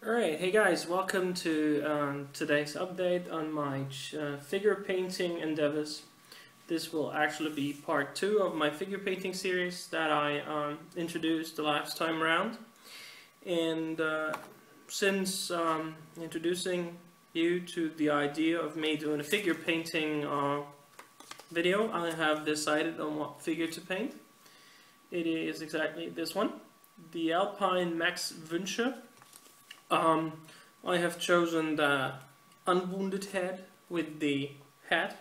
Alright, hey guys, welcome to today's update on my figure painting endeavors. This will actually be part 2 of my figure painting series that I introduced the last time around. And since introducing you to the idea of me doing a figure painting video, I have decided on what figure to paint. It is exactly this one, the Alpine Max Wünsche. I have chosen the unwounded head with the hat,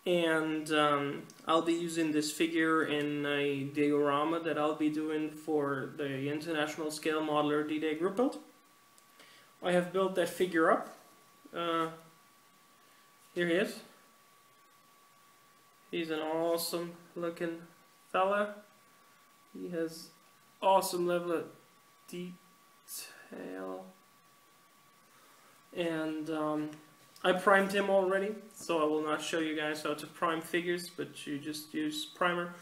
and I'll be using this figure in a diorama that I'll be doing for the International Scale Modeler D-Day group build. I have built that figure up. Here he is. He's an awesome looking fella. He has awesome level of detail, and I primed him already, so I will not show you guys how to prime figures, but you just use primer.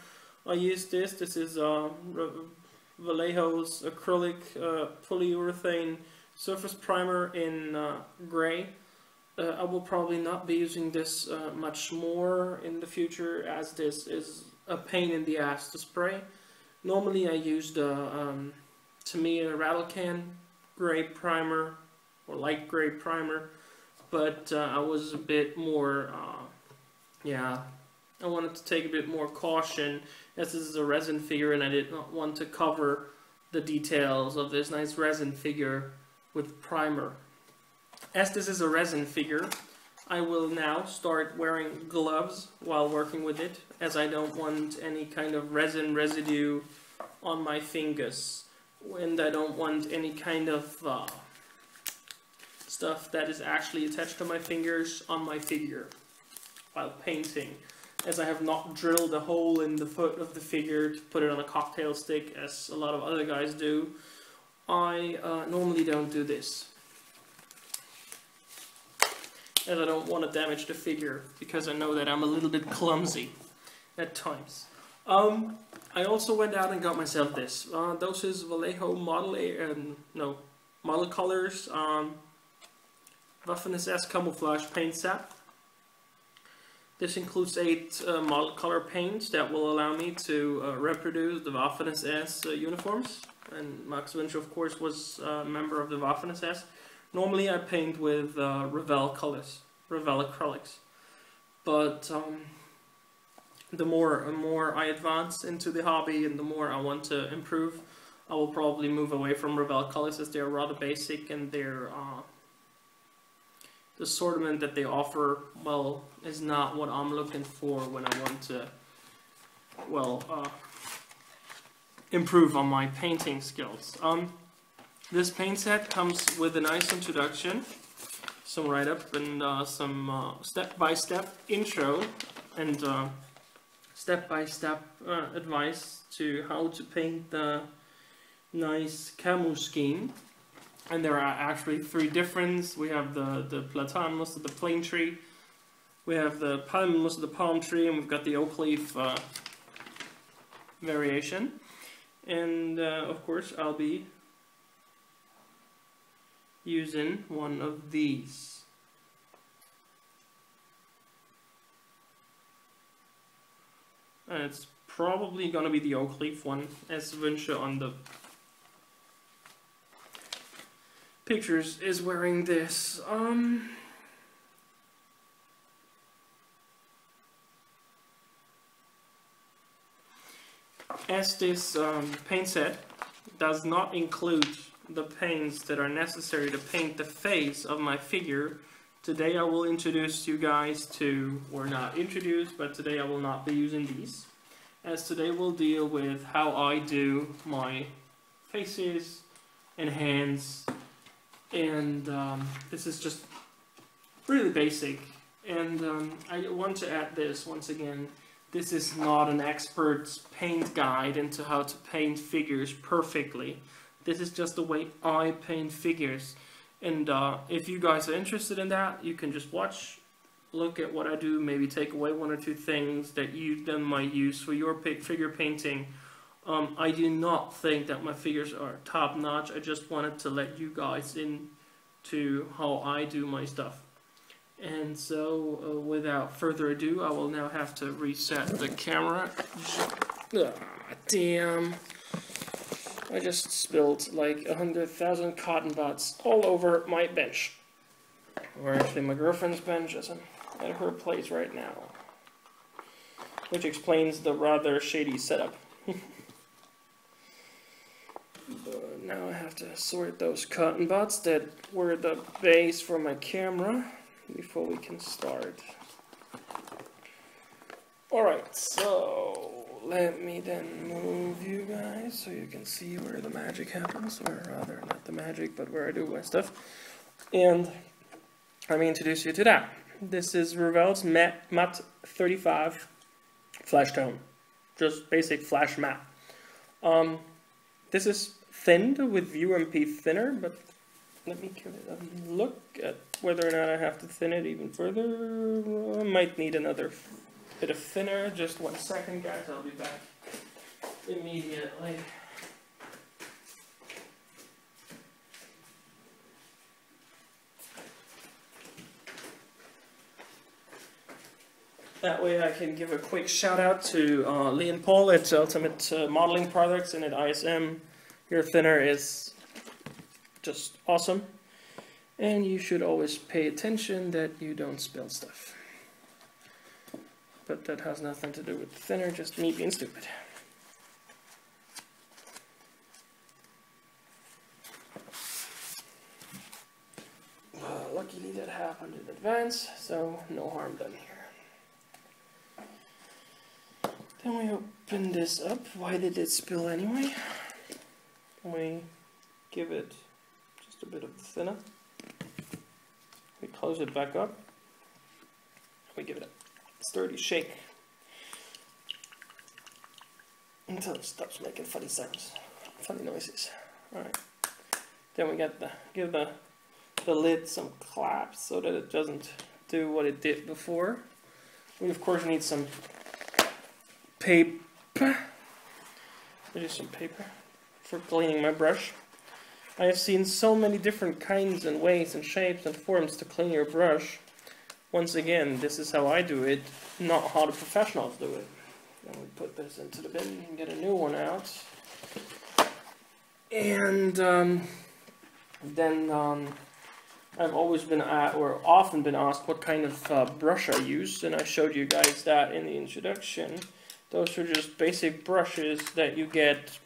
I used this is Vallejo's acrylic polyurethane surface primer in gray. I will probably not be using this much more in the future, as this is a pain in the ass to spray. Normally I use the Tamiya Rattle Can gray primer or light gray primer, but I was a bit more I wanted to take a bit more caution, as this is a resin figure and I did not want to cover the details of this nice resin figure with primer. As this is a resin figure, I will now start wearing gloves while working with it, as I don't want any kind of resin residue on my fingers, and I don't want any kind of stuff that is actually attached to my fingers on my figure while painting, as I have not drilled a hole in the foot of the figure to put it on a cocktail stick as a lot of other guys do. I normally don't do this, as I don't want to damage the figure, because I know that I'm a little bit clumsy at times. I also went out and got myself this. Those is Vallejo Model Colors Waffen-SS Camouflage Paint Set. This includes 8 model color paints that will allow me to reproduce the Waffen-SS uniforms. And Max Wünsche, of course, was a member of the Waffen-SS. Normally I paint with Revell colors, Revell acrylics. But the more I advance into the hobby and the more I want to improve, I will probably move away from Revell colors, as they're rather basic, and their the assortment that they offer, well, is not what I'm looking for when I want to, improve on my painting skills. This paint set comes with a nice introduction, some write-up, and some step-by-step intro, and step-by-step advice to how to paint the nice camo scheme. And there are actually 3 different. We have the platan, most of the plane tree. We have the palm, most of the palm tree, and we've got the oak leaf variation. And of course I'll be using one of these. And it's probably gonna be the oak leaf one, as Wünsche on the pictures is wearing this. As this paint set does not include the paints that are necessary to paint the face of my figure, today I will introduce you guys to, or not introduce, but today I will not be using these, as today we'll deal with how I do my faces and hands, and this is just really basic. And I want to add this once again. This is not an expert's paint guide into how to paint figures perfectly. This is just the way I paint figures. And if you guys are interested in that, you can just watch, look at what I do, maybe take away 1 or 2 things that you then might use for your figure painting. I do not think that my figures are top notch. I just wanted to let you guys into how I do my stuff. And so, without further ado, I will now have to reset the camera. Damn. I just spilled like 100,000 cotton buds all over my bench. Or actually my girlfriend's bench, as I'm at her place right now. Which explains the rather shady setup. But now I have to sort those cotton buds that were the base for my camera before we can start. Alright, so let me then move you guys so you can see where the magic happens, or rather not the magic, but where I do my stuff. And let me introduce you to that. This is Revel's Matte 35 Flash Tone, just basic flash matte. This is thinned with UMP thinner, but let me give it a look at whether or not I have to thin it even further. I might need another bit of thinner. Just 1 second, guys. I'll be back immediately. That way I can give a quick shout out to Lee and Paul at Ultimate Modeling Products and at ISM. Your thinner is just awesome. And you should always pay attention that you don't spill stuff. But that has nothing to do with the thinner, just me being stupid. Luckily that happened in advance, so no harm done here. Then we open this up. Why did it spill anyway? We give it just a bit of the thinner. We close it back up. We give it a sturdy shake until it stops making funny sounds, funny noises. Alright. Then we give the lid some claps so that it doesn't do what it did before. We of course need some paper. There's some paper for cleaning my brush. I have seen so many different kinds and ways and shapes and forms to clean your brush. Once again, this is how I do it, not how the professionals do it. Then we put this into the bin and get a new one out. And then I've always been or often been asked what kind of brush I use, and I showed you guys that in the introduction. Those are just basic brushes that you get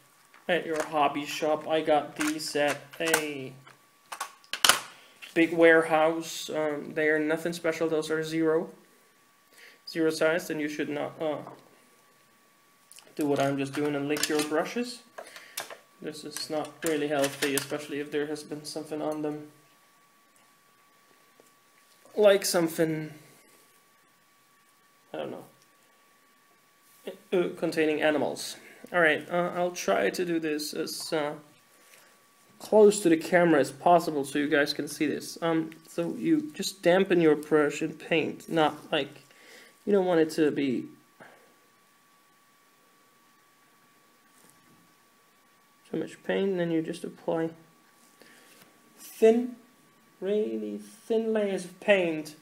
at your hobby shop. I got these at a big warehouse. They are nothing special. Those are zero size, and you should not do what I'm just doing and lick your brushes. This is not really healthy, especially if there has been something on them. Like something, I don't know, containing animals. Alright, I'll try to do this as close to the camera as possible so you guys can see this. So you just dampen your brush in paint, not like, you don't want it to be too much paint, and then you just apply really thin layers of paint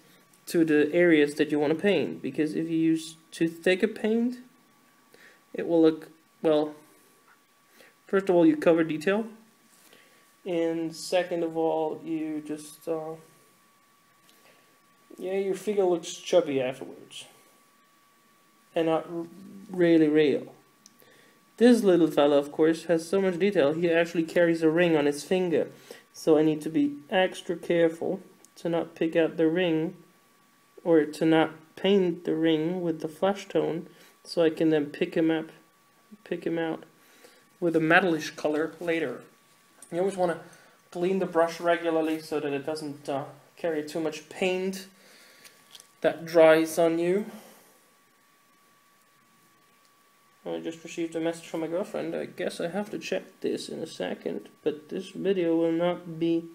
to the areas that you want to paint, because if you use too thick a paint, it will look, well, first of all you cover detail, and second of all you just yeah, your figure looks chubby afterwards and not really real. This little fella, of course, has so much detail. He actually carries a ring on his finger, so I need to be extra careful to not pick out the ring, or to not paint the ring with the flash tone, so I can then pick him out with a metalish color later. You always want to clean the brush regularly so that it doesn't carry too much paint that dries on you. I just received a message from my girlfriend. I guess I have to check this in a second, but this video will not be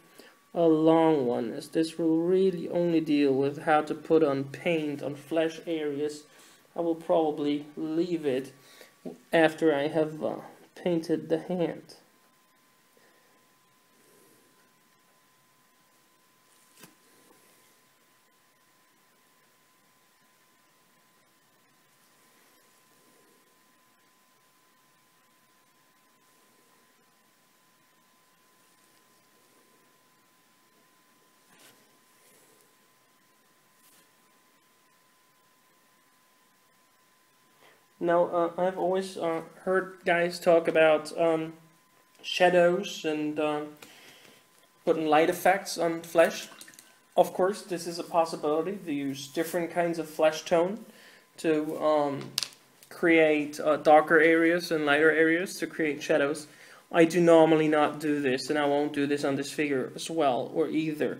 a long one, as this will really only deal with how to put on paint on flesh areas. I will probably leave it after I have painted the hand. Now, I've always heard guys talk about shadows and putting light effects on flesh. Of course, this is a possibility to use different kinds of flesh tone to create darker areas and lighter areas to create shadows. I do normally not do this, and I won't do this on this figure as well, or either.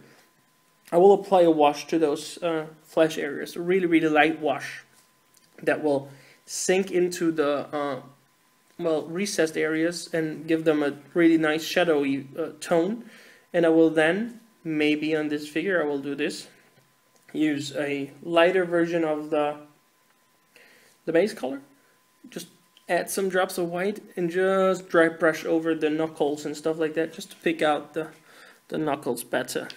I will apply a wash to those flesh areas, a really, really light wash that will sink into the recessed areas and give them a really nice shadowy tone. And I will then, maybe on this figure, I will do this, use a lighter version of the base color, just add some drops of white and just dry brush over the knuckles and stuff like that, just to pick out the knuckles better.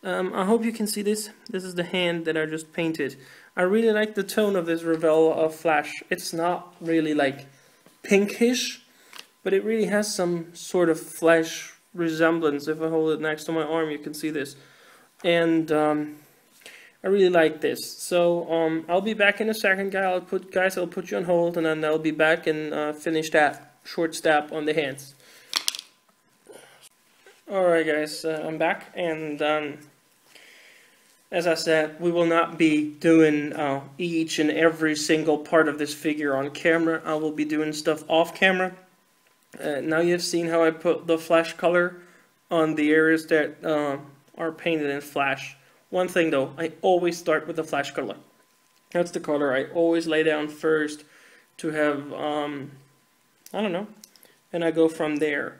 I hope you can see this. This is the hand that I just painted. I really like the tone of this Revell of Flash. It's not really like pinkish, but it really has some sort of flesh resemblance. If I hold it next to my arm, you can see this. And I really like this. So I'll be back in a second, guys. I'll put you on hold, and then I'll be back and finish that short step on the hands. Alright guys, I'm back, and as I said, we will not be doing each and every single part of this figure on camera. I will be doing stuff off camera. Now you've seen how I put the flash color on the areas that are painted in flash. One thing though, I always start with the flash color. That's the color I always lay down first to have, I don't know, and I go from there.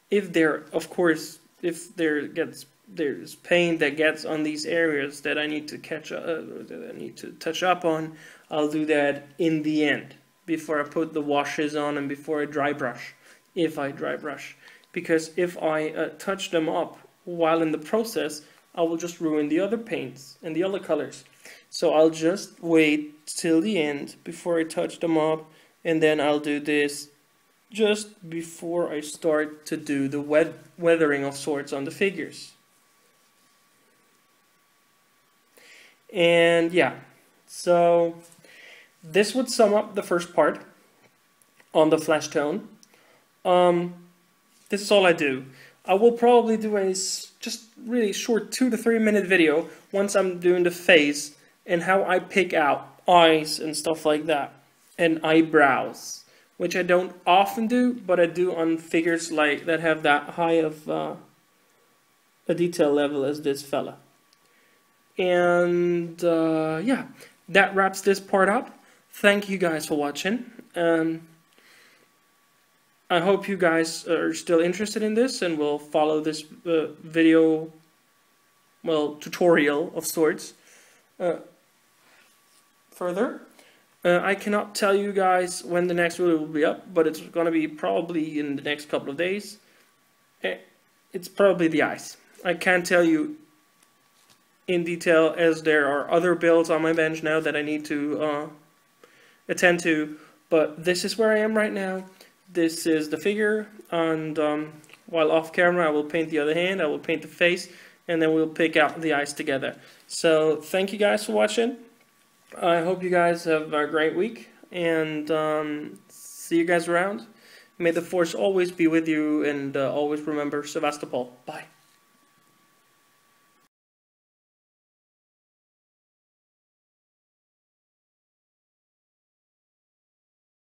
If there, of course, if there's paint that gets on these areas that I need to that I need to touch up on, I'll do that in the end, before I put the washes on and before I dry brush, if I dry brush. Because if I touch them up while in the process, I will just ruin the other paints and the other colors. So I'll just wait till the end before I touch them up, and then I'll do this just before I start to do the weathering of sorts on the figures. And yeah, so this would sum up the first part on the flesh tone. This is all I do. I will probably do a just really short 2 to 3 minute video once I'm doing the face and how I pick out eyes and stuff like that, and eyebrows, which I don't often do, but I do on figures like that have that high of a detail level as this fella. And yeah, that wraps this part up. Thank you guys for watching. I hope you guys are still interested in this and will follow this video, well, tutorial of sorts further. I cannot tell you guys when the next video will be up, but it's going to be probably in the next couple of days. It's probably the eyes. I can't tell you in detail, as there are other builds on my bench now that I need to attend to, but this is where I am right now. This is the figure, and while off camera I will paint the other hand, I will paint the face, and then we'll pick out the eyes together. So thank you guys for watching. I hope you guys have a great week, and see you guys around. May the force always be with you, and always remember Sevastopol. Bye.